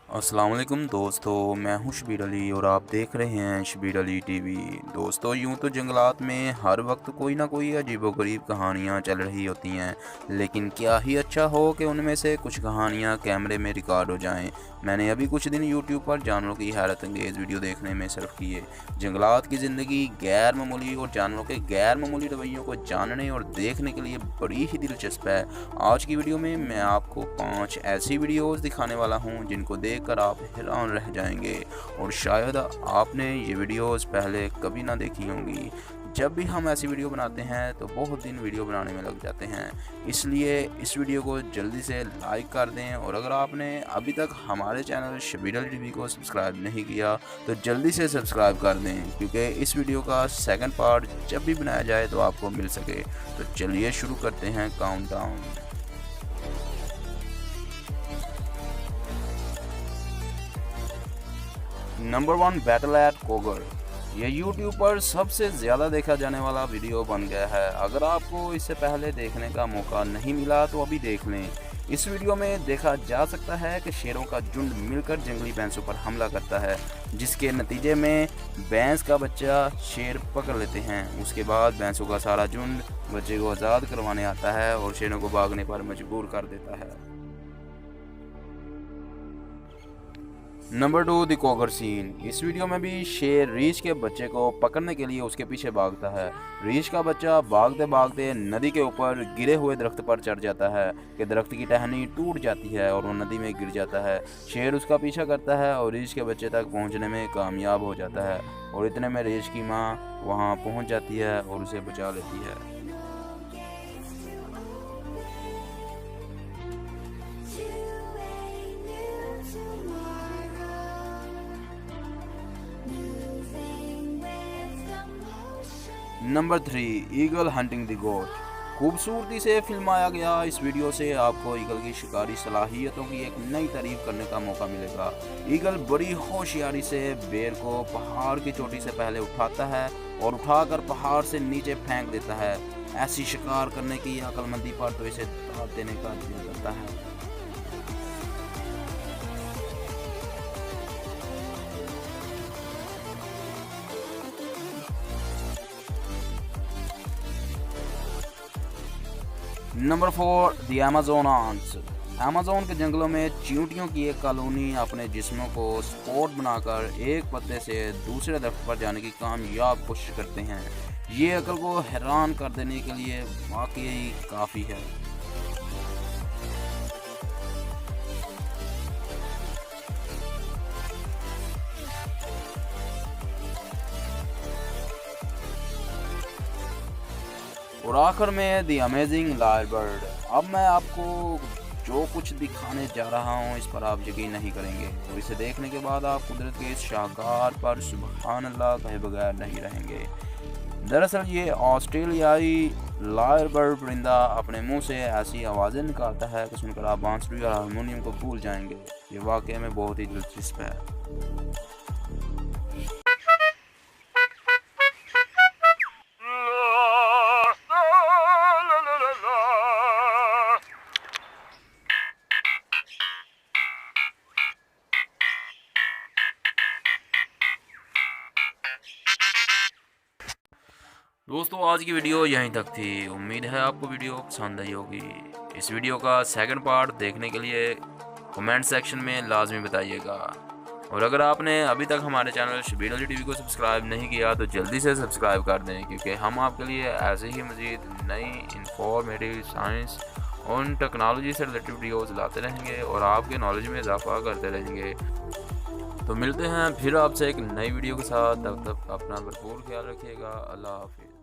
अस्सलाम वालेकुम दोस्तों, मैं हूं शबीर अली और आप देख रहे हैं शबीर अली टीवी। दोस्तों, यूं तो जंगलात में हर वक्त कोई ना कोई अजीबोगरीब कहानियां चल रही होती हैं, लेकिन क्या ही अच्छा हो कि उनमें से कुछ कहानियां कैमरे में रिकॉर्ड हो जाएं। मैंने अभी कुछ दिन यूट्यूब पर जानवरों की हैरत अंगेज़ वीडियो देखने में सर्फ किए। जंगलात की ज़िंदगी गैर मामूली और जानवरों के गैर मामूली रवैयों को जानने और देखने के लिए बड़ी ही दिलचस्प है। आज की वीडियो में मैं आपको 5 ऐसी वीडियोज़ दिखाने वाला हूँ जिनको देखकर आप हैरान रह जाएंगे और शायद आपने ये वीडियोस पहले कभी ना देखी होंगी। जब भी हम ऐसी वीडियो बनाते हैं तो बहुत दिन वीडियो बनाने में लग जाते हैं, इसलिए इस वीडियो को जल्दी से लाइक कर दें। और अगर आपने अभी तक हमारे चैनल शबीर अली टीवी को सब्सक्राइब नहीं किया तो जल्दी से सब्सक्राइब कर दें, क्योंकि इस वीडियो का सेकंड पार्ट जब भी बनाया जाए तो आपको मिल सके। तो चलिए शुरू करते हैं countdown. Number 1, battle at Kruger. यह यूट्यूब पर सबसे ज़्यादा देखा जाने वाला वीडियो बन गया है। अगर आपको इससे पहले देखने का मौका नहीं मिला तो अभी देख लें। इस वीडियो में देखा जा सकता है कि शेरों का झुंड मिलकर जंगली भैंसों पर हमला करता है, जिसके नतीजे में भैंस का बच्चा शेर पकड़ लेते हैं। उसके बाद भैंसों का सारा झुंड बच्चे को आज़ाद करवाने आता है और शेरों को भागने पर मजबूर कर देता है। Number 2, the cougar scene. इस वीडियो में भी शेर रीछ के बच्चे को पकड़ने के लिए उसके पीछे भागता है। रीछ का बच्चा भागते भागते नदी के ऊपर गिरे हुए दरख्त पर चढ़ जाता है कि दरख्त की टहनी टूट जाती है और वो नदी में गिर जाता है। शेर उसका पीछा करता है और रीछ के बच्चे तक पहुंचने में कामयाब हो जाता है और इतने में रीछ की माँ वहां पहुंच जाती है और उसे बचा लेती है। नंबर 3, ईगल हंटिंग द गोट। खूबसूरती से फिल्माया गया इस वीडियो से आपको ईगल की शिकारी सलाहियतों की एक नई तारीफ करने का मौका मिलेगा। ईगल बड़ी होशियारी से बेर को पहाड़ की चोटी से पहले उठाता है और उठाकर पहाड़ से नीचे फेंक देता है। ऐसी शिकार करने की अक्लमंदी पर तो इसे दाद देने का दिल करता है। Number 4, the Amazon ants. Amazon के जंगलों में चींटियों की एक कॉलोनी अपने जिस्मों को स्पोर्ट बनाकर एक पत्ते से दूसरे दरख्त पर जाने की कामयाब कोशिश करते हैं। ये अकल को हैरान कर देने के लिए वाकई काफ़ी है। और आखिर में द अमेजिंग लायरबर्ड। अब मैं आपको जो कुछ दिखाने जा रहा हूँ इस पर आप यकीन नहीं करेंगे और इसे देखने के बाद आप कुदरत के इस शाहकार पर सुभान अल्लाह कहे बगैर नहीं रहेंगे। दरअसल ये ऑस्ट्रेलियाई लायरबर्ड परिंदा अपने मुंह से ऐसी आवाज़ें निकालता है कि सुनकर आप बांसुरी और हारमोनियम को भूल जाएंगे। ये वाकई में बहुत ही दिलचस्प है। दोस्तों, आज की वीडियो यहीं तक थी। उम्मीद है आपको वीडियो पसंद आई होगी। इस वीडियो का सेकंड पार्ट देखने के लिए कमेंट सेक्शन में लाजमी बताइएगा। और अगर आपने अभी तक हमारे चैनल शबीर अली टीवी को सब्सक्राइब नहीं किया तो जल्दी से सब्सक्राइब कर दें, क्योंकि हम आपके लिए ऐसे ही मज़ीद नई इंफॉर्मेटिव, साइंस और टेक्नोलॉजी से रिलेटेड वीडियोज़ लाते रहेंगे और आपके नॉलेज में इजाफा करते रहेंगे। तो मिलते हैं फिर आपसे एक नई वीडियो के साथ। तब तक अपना भरपूर ख्याल रखिएगा। अल्लाह हाफिज़।